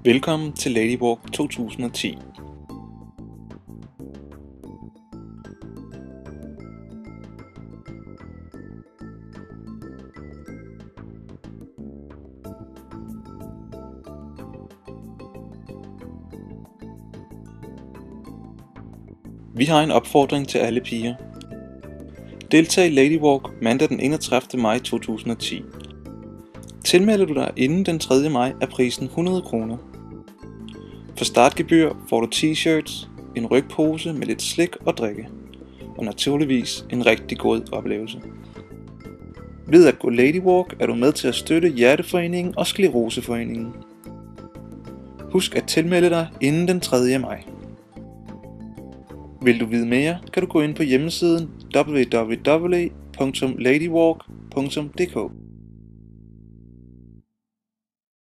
Velkommen til Ladywalk 2010. Vi har en opfordring til alle piger. Deltag i Ladywalk mandag den 31. maj 2010. Tilmelder du dig inden den 3. maj er prisen 100 kroner. For startgebyr får du t-shirts, en rygpose med lidt slik og drikke, og naturligvis en rigtig god oplevelse. Ved at gå Ladywalk er du med til at støtte Hjerteforeningen og Skleroseforeningen. Husk at tilmelde dig inden den 3. maj. Vil du vide mere, kan du gå ind på hjemmesiden www.ladywalk.dk.